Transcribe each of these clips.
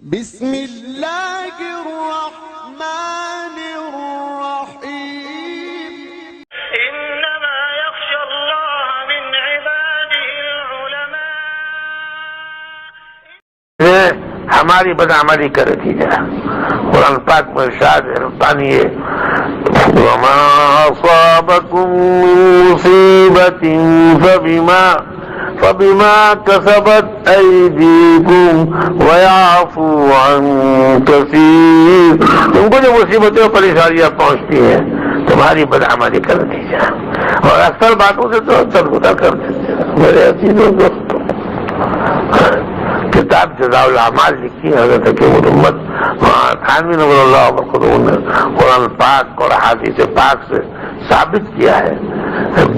بسم اللہ الرحمن الرحیم انما يخشى الله من عباده العلماء. ہماری بدعملی کا نتیجہ قرآن پاک میں ارشاد ہے ربانی ہے وما اصابكم من مصیبت فبما كسبت ايديكم ويعفو عن كثير. تم کو جو مصیبتیں اور پریشانیاں پہنچتی ہیں تمہاری بدعملی کا نتیجہ اور اکثر باتوں سے تو ترغدہ کر دیتے ہیں. میرے عزیزوں دوستوں کتاب جزاء الاعمال لکھی ہے حضرت حکیم الامت تھانوی نور اللہ وبرکاتہ نے قرآن پاک اور احادیث پاک سے ثابت کیا ہے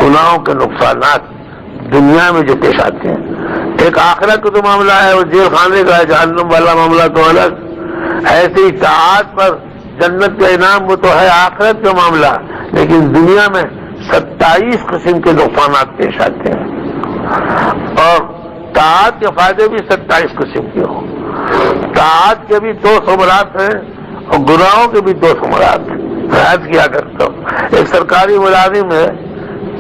گناہوں کے نقصانات دنیا میں جو پیش آتے ہیں. ایک آخرت کا تو معاملہ ہے وہ جیل خانے کا ہے, جہنم والا معاملہ تو الگ. ایسے اطاعت پر جنت کا انعام وہ تو ہے آخرت کا معاملہ, لیکن دنیا میں 27 قسم کے نقصانات پیش آتے ہیں اور طاعت کے فائدے بھی 27 قسم کے ہوں. طاعت کے بھی 2 ثمرات ہیں اور گناہوں کے بھی 2 ثمرات ہیں. یاد کیا کرتا ہوں ایک سرکاری ملازم ہے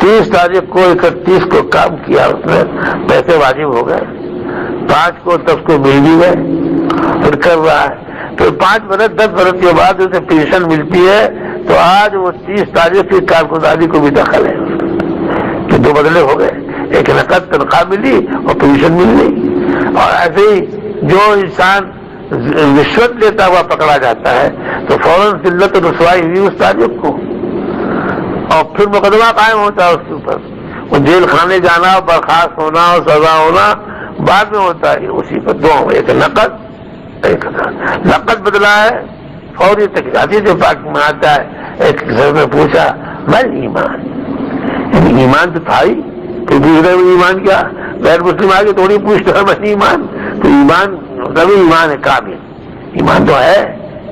30 تاریخ کو 31 کو کام کیا, اس میں پیسے واجب ہو گئے, 5 کو 10 کو مل بھی گئے, پھر کر رہا ہے, پھر 5 برس 10 برس کے بعد اسے پینشن ملتی ہے تو آج وہ 30 تاریخ کی کارگزاری کو بھی دخل ہے. تو 2 بدلے ہو گئے, ایک نقد تنخواہ ملی اور پینشن مل گئی. اور ایسے ہی جو انسان رشوت لیتا ہوا پکڑا جاتا ہے تو فوراً ذلت و رسوائی ہوئی اس تاریخ کو اور پھر مقدمہ قائم ہوتا ہے اس کے اوپر. وہ جیل خانے جانا, برخاست ہونا اور سزا ہونا بعد میں ہوتا ہے. اسی پر 2 ایک نقد بدلا ہے فوری تقریباتی جو پاک میں آتا ہے. ایک گھر میں پوچھا میں ایمان ایمان تو تھا ہی, تو پوچھ رہے ایمان کیا, غیر مسلم آگے تھوڑی پوچھتا ہے میں ایمان, تو ایمان تبھی ایمان ہے کامل, ایمان تو ہے.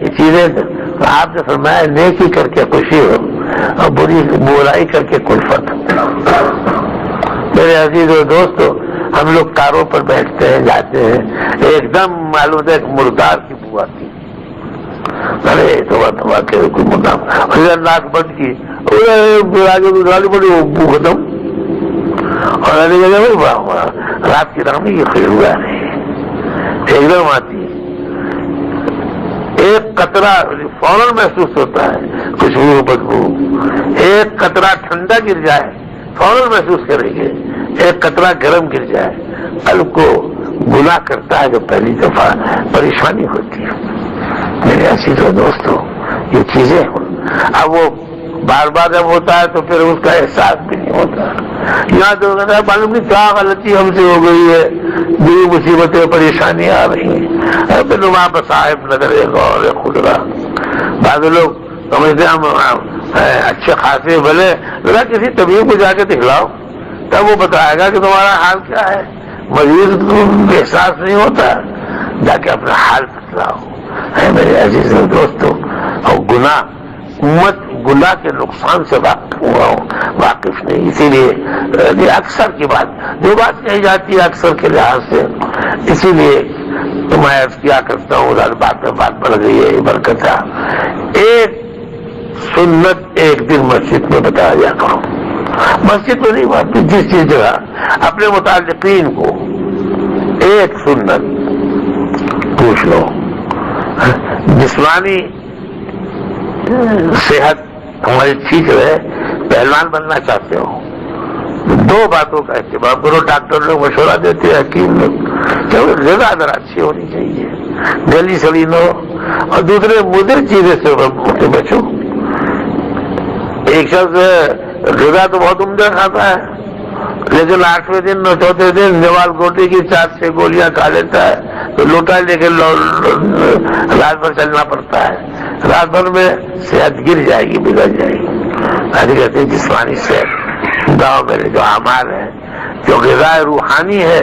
یہ چیزیں آپ نے فرمایا نیکی کر کے خوشی ہو اور برائی کر کے کلفت. میرے عزیز و دوستو ہم لوگ کاروں پر بیٹھتے ہیں جاتے ہیں, ایک دم معلوم ہے ایک مردار کی بو آتی, ارے توبہ کے کوئی مقام ناک بند کی گالی پڑی وہ بو ختم اور رات کی رامی یہ خیر ہوا نہیں ایک دم آتی. ایک قطرہ فوراً محسوس ہوتا ہے خوشبو بدبو, ایک قطرہ ٹھنڈا گر جائے فوراً محسوس کریں گے, ایک قطرہ گرم گر جائے قلب کو گناہ کرتا ہے جو پہلی دفعہ پریشانی ہوتی ہے. میرے عزیزو دوستو یہ چیزیں اب وہ بار بار جب ہوتا ہے تو پھر اس کا احساس بھی نہیں ہوتا. یاد ہوگا معلوم نہیں کیا غلطی ہم سے ہو گئی ہے, بڑی مصیبتیں پریشانیاں آ رہی ہیں. وہاں پر صاحب نظر غور خدرا بعض لوگ سمجھتے ہم اچھے خاصے بھلے ذرا کسی طبیب کو جا کے دکھلاؤ تب وہ بتائے گا کہ تمہارا حال کیا ہے. مریض کو احساس نہیں ہوتا, جا کے اپنا حال بتلاؤ. میرے عزیز دوستوں اور گناہ امت گناہ کے نقصان سے واقف نہیں, اسی لیے اکثر کی بات جو بات کہی جاتی ہے اکثر کے لحاظ سے, اسی لیے تو میں عرض کیا کرتا ہوں بات میں بات بڑھ گئی ہے برکت ہے. ایک سنت ایک دن مسجد میں بتایا جا کرو, مسجد میں نہیں بات جس جگہ اپنے متعلقین کو ایک سنت پوچھ لو. جسمانی صحت ہماری ٹھیک رہے, پہلوان بننا چاہتے ہو 2 باتوں کا اہتمام کرو. ڈاکٹر لوگ مشورہ دیتے ہیں, حکیم لوگ غذا ذرا اچھی ہونی چاہیے, گلی سڑی نہ ہو, اور دوسرے مضر چیزیں سے بچو. ایک شخص غذا تو بہت عمدہ کھاتا ہے لیکن 8ویں دن 4تھے دن جوال گوٹی کی 4-6 گولیاں کھا لیتا ہے تو لوٹا لے کے رات بھر چلنا پڑتا ہے. رات بھر میں صحت گر جائے گی, بگڑ جائے گی. کہتے ہیں جسمانی صحت گاؤں میں جو اعمال ہے جو غذا روحانی ہے